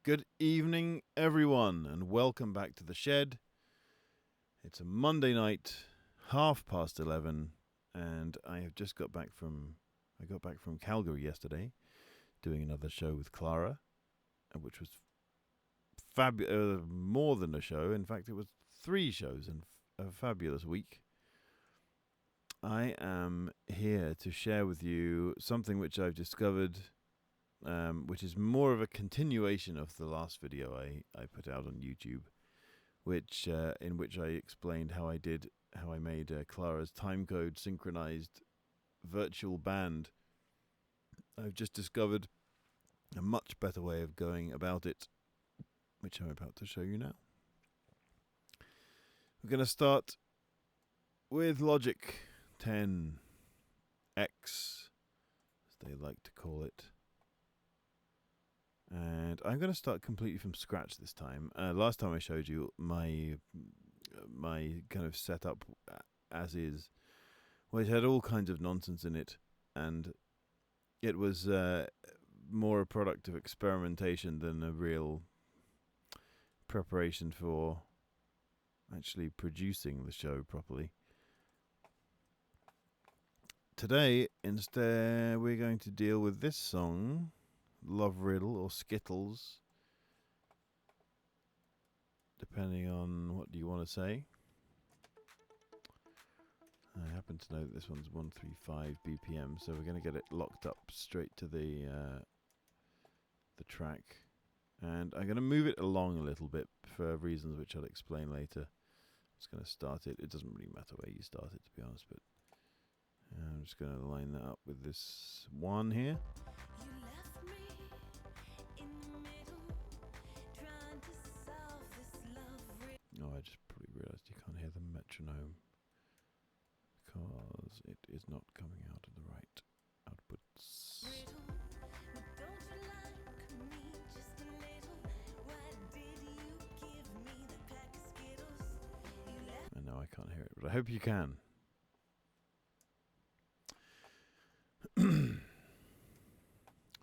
Good evening, everyone, and welcome back to the shed. It's a Monday night, 11:30, and I have just got back from Calgary yesterday, doing another show with Clara, which was more than a show. In fact, it was 3 shows and a fabulous week. I am here to share with you something which I've discovered, which is more of a continuation of the last video I put out on YouTube, in which I explained how I made Clara's timecode synchronized virtual band. I've just discovered a much better way of going about it, which I'm about to show you now. We're going to start with Logic 10X, as they like to call it. And I'm going to start completely from scratch this time. Last time I showed you my kind of setup as is, which had all kinds of nonsense in it, and it was more a product of experimentation than a real preparation for actually producing the show properly. Today, instead, we're going to deal with this song, Love Riddle or Skittles, depending on what you want to say. I happen to know that this one's 135 BPM, so we're going to get it locked up straight to the track. And I'm going to move it along a little bit for reasons which I'll explain later. I'm just going to start it. It doesn't really matter where you start it, to be honest, but I'm just going to line that up with this one here. Oh, I just probably realised you can't hear the metronome because it is not coming out of the right outputs. And now I can't hear it, but I hope you can.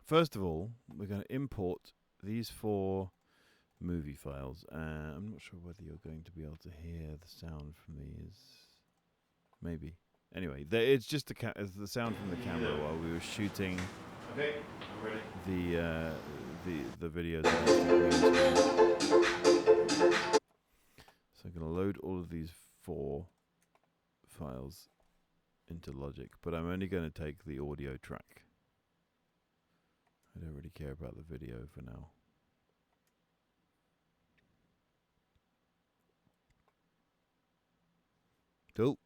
First of all, we're going to import these 4 movie files. I'm not sure whether you're going to be able to hear the sound from these. Maybe. Anyway, it's just the sound from the camera while we were shooting. Okay, I'm ready. The videos. So I'm going to load all of these 4 files into Logic, but I'm only going to take the audio track. I don't really care about the video for now. Cool.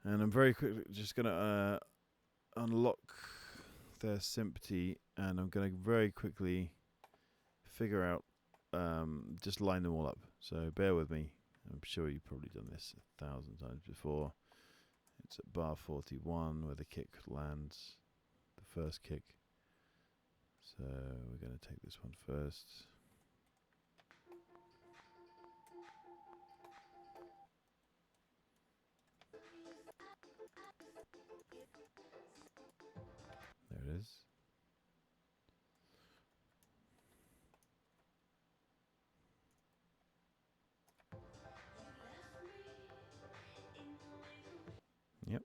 And I'm very quickly just going to unlock their sympathy, and I'm going to very quickly figure out, just line them all up. So bear with me. I'm sure you've probably done this 1,000 times before. It's at bar 41 where the kick lands, the first kick. So we're going to take this one first. There it is. Yep.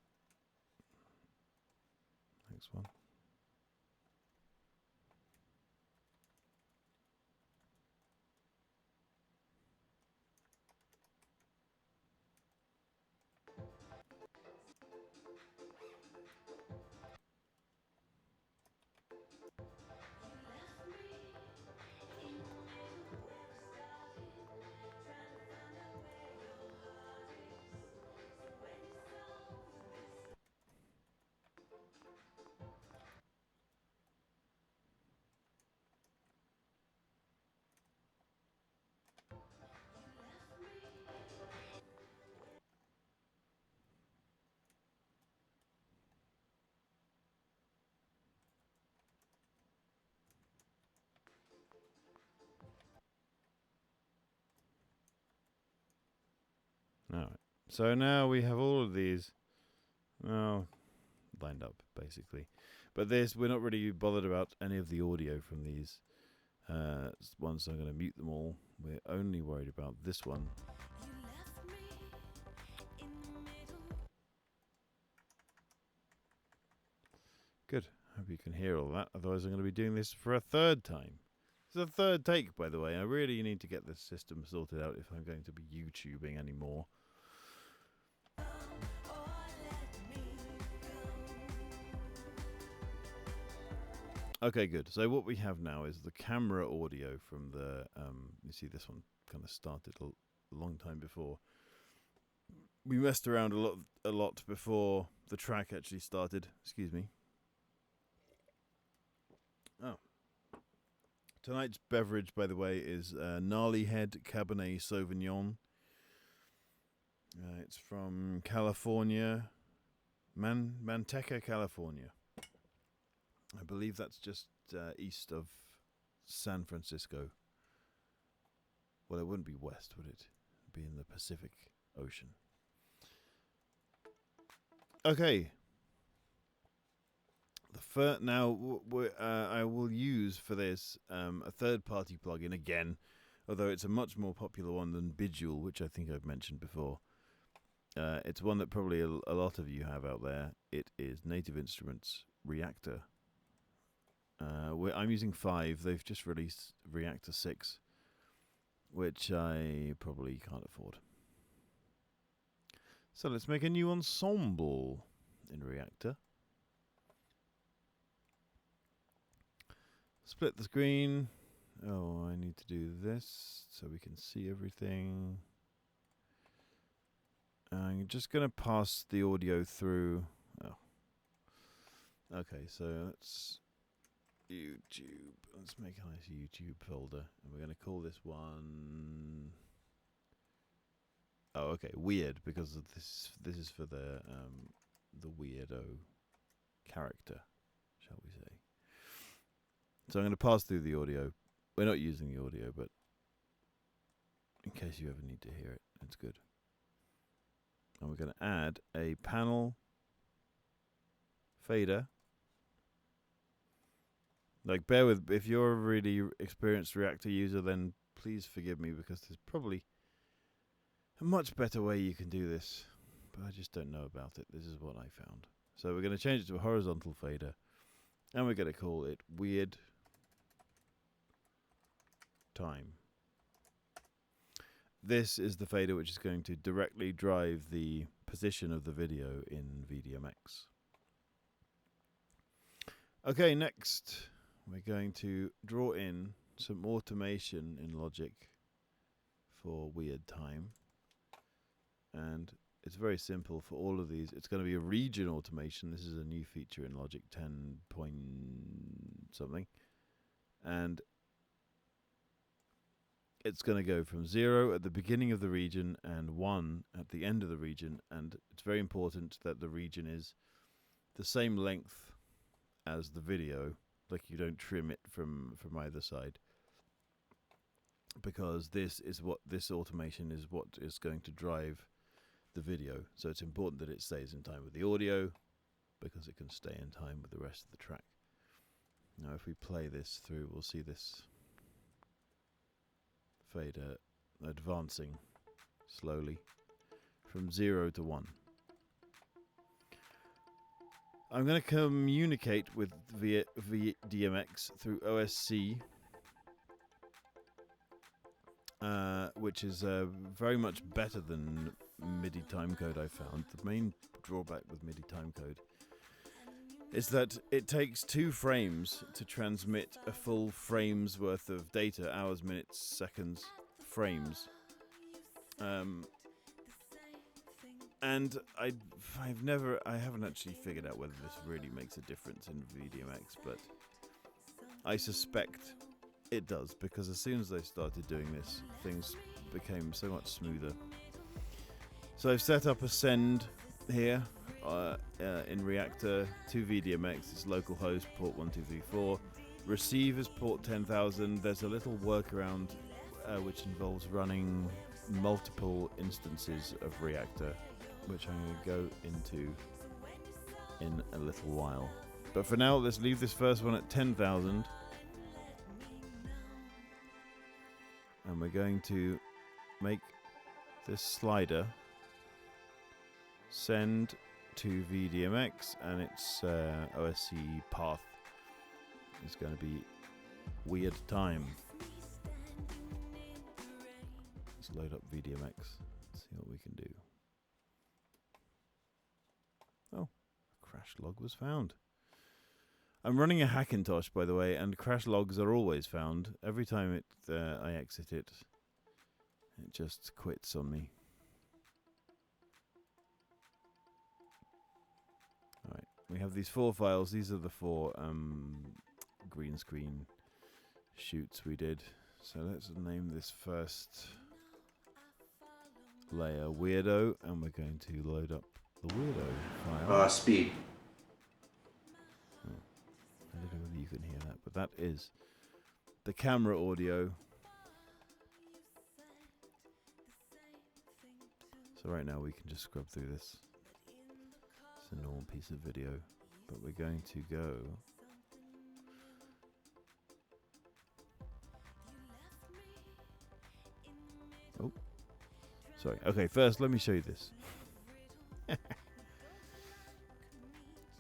Next one. Alright. So now we have all of these lined up, basically. But we're not really bothered about any of the audio from these. Once I'm going to mute them all, we're only worried about this one. Good. Hope you can hear all that. Otherwise, I'm going to be doing this for a third time. It's a third take, by the way. I really need to get this system sorted out if I'm going to be YouTubing anymore. Okay, good. So what we have now is the camera audio from the... you see this one kind of started a long time before. We messed around a lot before the track actually started. Excuse me. Oh. Tonight's beverage, by the way, is Gnarly Head Cabernet Sauvignon. It's from California, Manteca, California. I believe that's just east of San Francisco. Well, it wouldn't be west, would it? It'd be in the Pacific Ocean. Okay. I will use for this a third-party plugin again, although it's a much more popular one than Bidule, which I think I've mentioned before. It's one that probably a lot of you have out there. It is Native Instruments Reaktor. I'm using 5. They've just released Reaktor 6, which I probably can't afford. So let's make a new ensemble in Reaktor. Split the screen. Oh, I need to do this so we can see everything. I'm just going to pass the audio through. Oh. Okay, so let's YouTube. Let's make a nice YouTube folder. And we're going to call this one... Oh, okay, weird, because of this is for the weirdo character, shall we say. So I'm going to pass through the audio. We're not using the audio, but in case you ever need to hear it, it's good. And we're going to add a panel fader. Like, bear with, if you're a really experienced Reaktor user, then please forgive me, because there's probably a much better way you can do this, but I just don't know about it. This is what I found. So we're going to change it to a horizontal fader, and we're going to call it Weird Time. This is the fader which is going to directly drive the position of the video in VDMX. Okay, next we're going to draw in some automation in Logic for Weird Time. And it's very simple for all of these. It's going to be a region automation. This is a new feature in Logic 10 point something. And it's going to go from 0 at the beginning of the region and 1 at the end of the region. And it's very important that the region is the same length as the video. Like, you don't trim it from either side. Because this automation is what is going to drive the video. So it's important that it stays in time with the audio, because it can stay in time with the rest of the track. Now if we play this through, we'll see this fader advancing slowly from 0 to 1. I'm going to communicate with VDMX through OSC, which is very much better than MIDI timecode, I found. The main drawback with MIDI timecode is that it takes 2 frames to transmit a full frame's worth of data, hours, minutes, seconds, frames. And I haven't actually figured out whether this really makes a difference in VDMX, but I suspect it does, because as soon as they started doing this, things became so much smoother. So I've set up a send here in Reaktor to VDMX. It's localhost port 1234. Receive is port 10,000. There's a little workaround which involves running multiple instances of Reaktor, which I'm going to go into in a little while. But for now, let's leave this first one at 10,000. And we're going to make this slider send to VDMX, and its OSC path is going to be weird time. Let's load up VDMX, see what we can do. Oh, a crash log was found. I'm running a Hackintosh, by the way, and crash logs are always found. Every time I exit it, it just quits on me. Alright, we have these 4 files. These are the 4 green screen shoots we did. So let's name this first layer Weirdo, and we're going to load up the Weirdo file. Speed. I don't know whether you can hear that, but that is the camera audio. So right now we can just scrub through this. It's a normal piece of video, but we're going to go sorry. Okay, first let me show you this.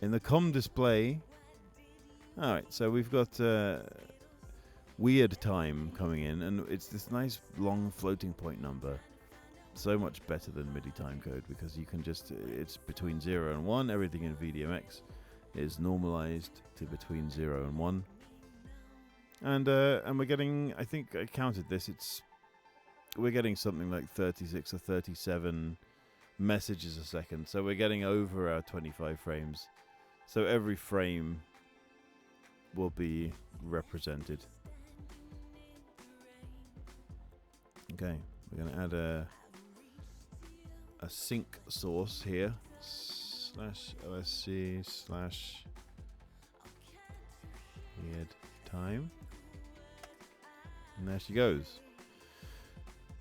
In the COM display, alright, so we've got weird time coming in, and it's this nice long floating point number. So much better than MIDI timecode, because you can just, it's between 0 and 1. Everything in VDMX is normalized to between 0 and 1. And we're getting, I think I counted this, we're getting something like 36 or 37 messages a second. So we're getting over our 25 frames. So every frame will be represented. Okay, we're going to add a sync source here, /OSC/ weird time. And there she goes.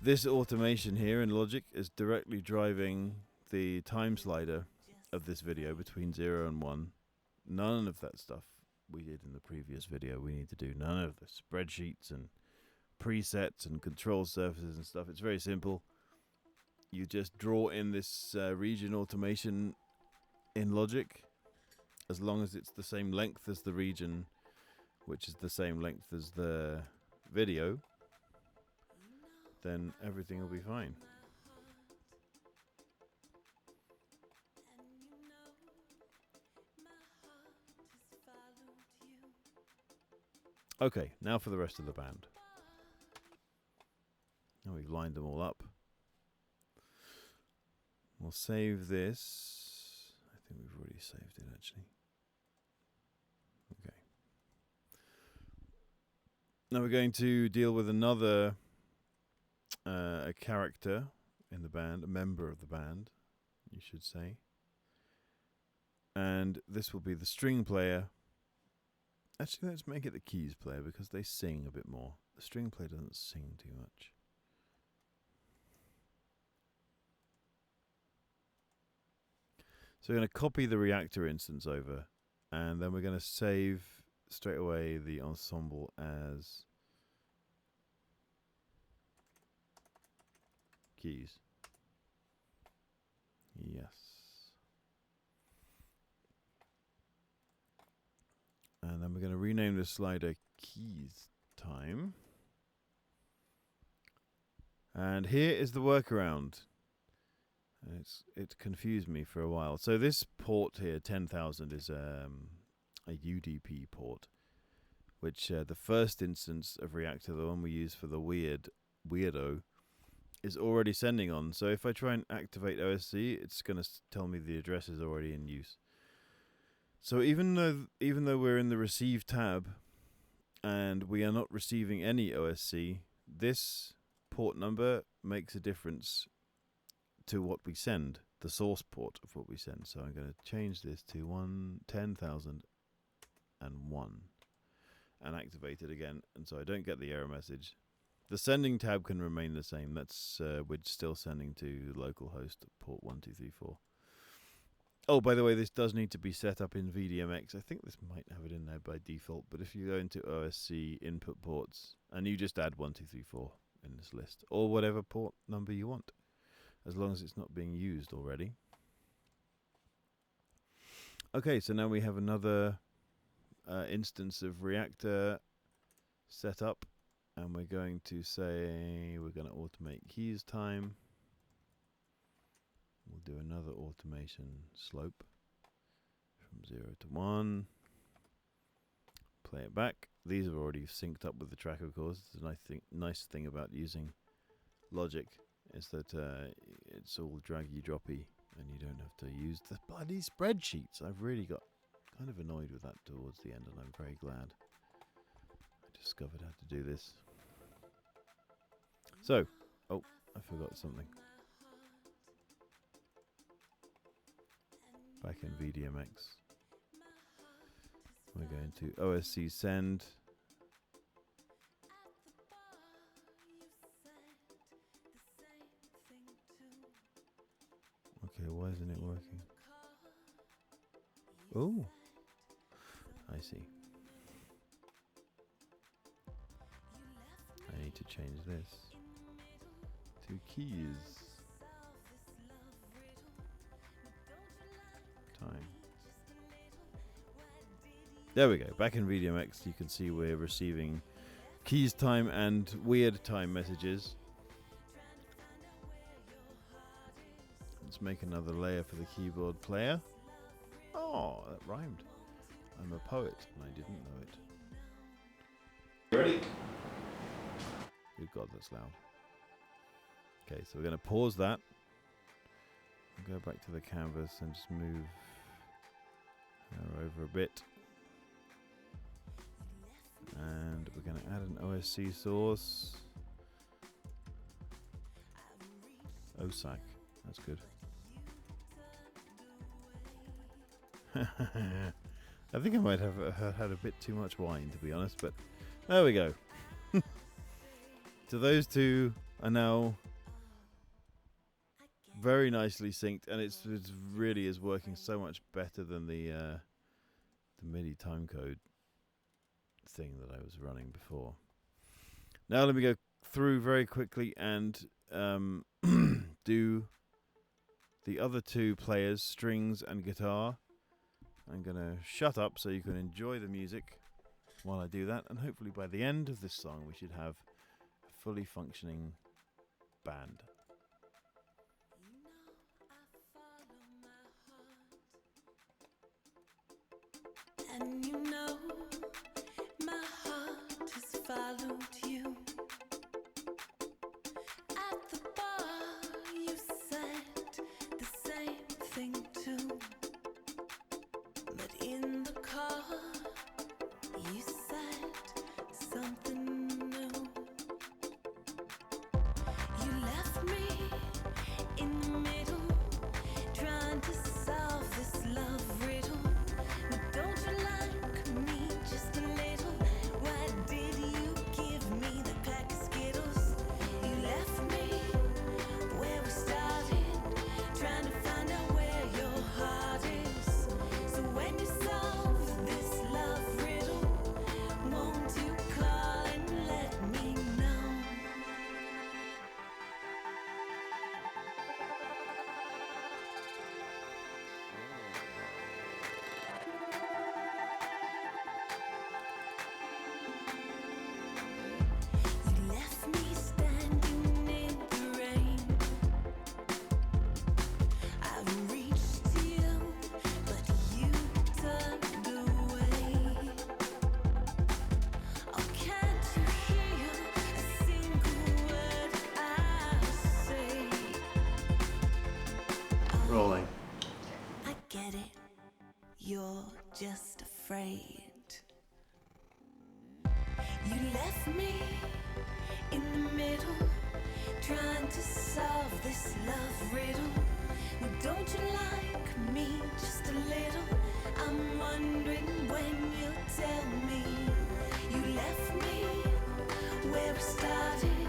This automation here in Logic is directly driving the time slider of this video between 0 and 1. None of that stuff we did in the previous video we need to do. None of the spreadsheets and presets and control surfaces and stuff. It's very simple. You just draw in this region automation in Logic, as long as it's the same length as the region, which is the same length as the video, then everything will be fine. Okay, now for the rest of the band. Now we've lined them all up. We'll save this. I think we've already saved it, actually. Okay. Now we're going to deal with another a character in the band, a member of the band, you should say. And this will be the string player. Actually, let's make it the keys player, because they sing a bit more. The string player doesn't sing too much. So we're going to copy the Reaktor instance over, and then we're going to save straight away the ensemble as keys. Yes. And then we're going to rename the slider keys time. And here is the workaround. It confused me for a while. So this port here, 10,000, is a UDP port, which the first instance of Reaktor, the one we use for the weirdo, is already sending on. So if I try and activate OSC, it's going to tell me the address is already in use. So even though we're in the receive tab and we are not receiving any OSC, this port number makes a difference to what we send, the source port of what we send. So I'm going to change this to 10,001 and activate it again, and so I don't get the error message. The sending tab can remain the same. That's we're still sending to localhost port 1234. Oh, by the way, this does need to be set up in VDMX. I think this might have it in there by default, but if you go into OSC input ports and you just add 1234, in this list, or whatever port number you want, as long as it's not being used already. Okay, so now we have another instance of Reaktor set up, and we're going to say we're going to automate keys time. We'll do another automation slope from 0 to 1. Play it back. These are already synced up with the track, of course. The nice thing about using Logic is that it's all draggy droppy, and you don't have to use the bloody spreadsheets. I've really got kind of annoyed with that towards the end, and I'm very glad I discovered how to do this. So, oh, I forgot something. Back in VDMX, we're going to OSC send. Okay, why isn't it working? Oh, I see. I need to change this to keys. Time. There we go. Back in VDMX, you can see we're receiving keys time and weird time messages. Let's make another layer for the keyboard player. Oh, that rhymed. I'm a poet and I didn't know it. Ready? Good God, that's loud. Okay, so we're going to pause that. Go back to the canvas and just move her over a bit. And we're going to add an OSC source. OSAC, that's good. I think I might have had a bit too much wine, to be honest, but there we go. So those two are now very nicely synced, and it's really is working so much better than the MIDI timecode thing that I was running before. Now let me go through very quickly and do the other two players, strings and guitar. I'm going to shut up so you can enjoy the music while I do that, and hopefully by the end of this song we should have a fully functioning band. And you know, my heart has followed you. At the bar, you said the same thing too. But in the car, you said something new. You left me in the middle, trying to solve this love riddle. Don't you like me just a little? Why did you give me the pack of Skittles? You left me where we started, trying to find out where your heart is. So when you solve this love riddle, won't you call and let me know? You left me standing in the rain. I've reached you, but you turned away. Oh, can't you hear a single word I say? Rolling. I get it, you're just afraid. You left me in the middle, trying to solve this love riddle. Well, don't you like me just a little? I'm wondering when you'll tell me. You left me where we started,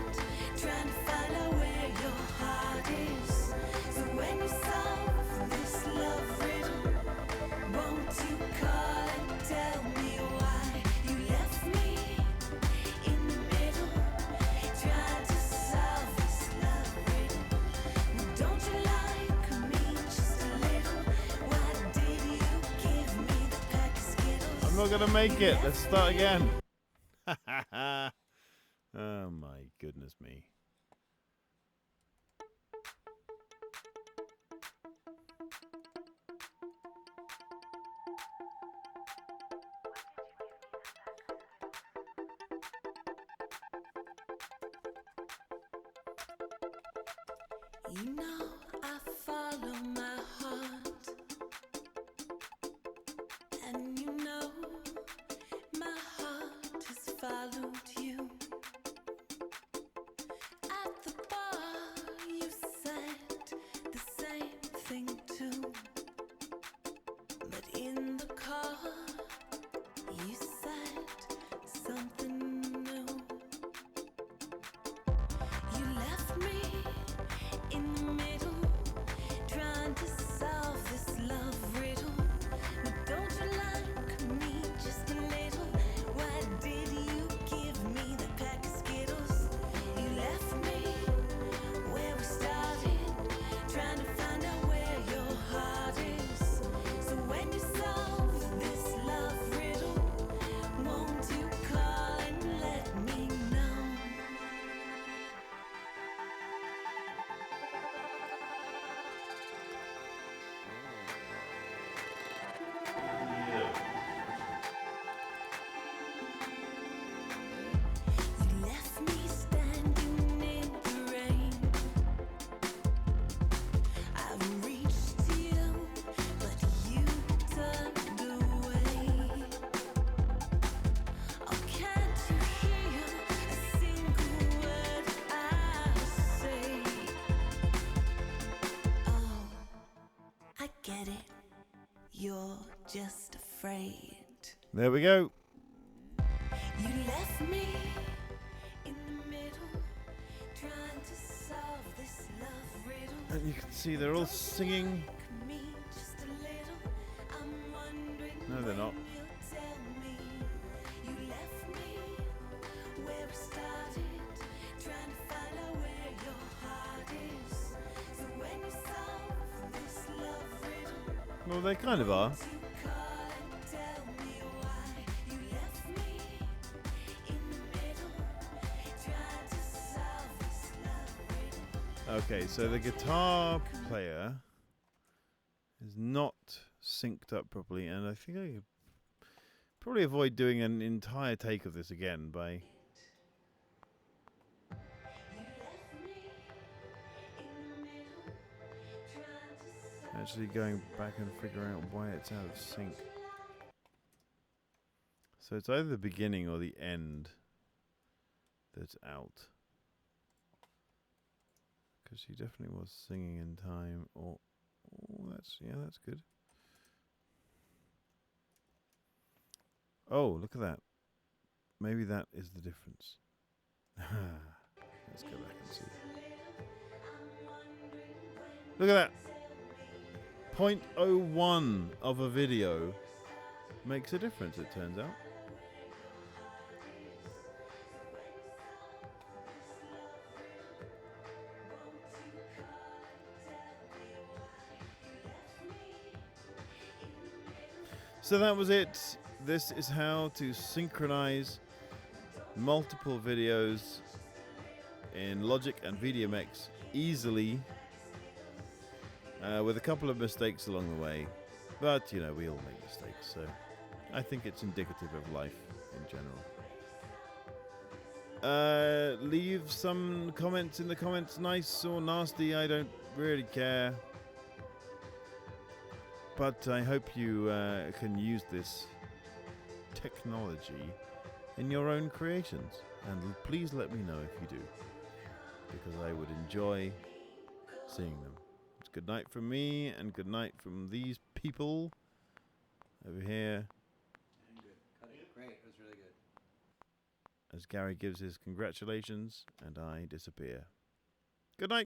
trying to find out where your heart is. So when you solve this love riddle, won't you call and tell me why? You left me in the middle, trying to not going to make it. Let's start again. Oh my goodness me. You know I follow my heart, and you know my heart has followed you. At the bar you said the same thing too, but in the car you said something new. You left me in the middle, trying to solve this love riddle. But don't you like me just a little? Why did you give me that pack of Skittles? You left me where we started, trying to find out where your heart is. So when you solve this love riddle, won't you call and let me know? You left me standing in the rain. I've reached to you, but you turned away. Oh, can't you hear a single word I say? Oh, I get it. You're just afraid. There we go. You left me in the middle, trying to solve this love riddle. And you can see they're all singing. Like me just a little. I'm wondering No, they're not. when you'll tell me. You left me where we started, trying to find out where your heart is. So when you solve this love riddle, Well, they kind of are. you call and tell me why you left me in the middle, trying to solve this love riddle. Okay, so the guitar player is not synced up properly, and I think I could probably avoid doing an entire take of this again by actually going back and figuring out why it's out of sync. So it's either the beginning or the end that's out. Because she definitely was singing in time. Or, oh, that's good. Oh, look at that. Maybe that is the difference. Let's go back and see. Look at that. 0.01 of a video makes a difference, it turns out. So that was it. This is how to synchronize multiple videos in Logic and VDMX easily, with a couple of mistakes along the way. But, you know, we all make mistakes, so I think it's indicative of life in general. Leave some comments in the comments, nice or nasty, I don't really care. But I hope you can use this technology in your own creations. And please let me know if you do, because I would enjoy seeing them. It's good night from me, and good night from these people over here. Good. Cut it. Great. It was really good. As Gary gives his congratulations, and I disappear. Good night.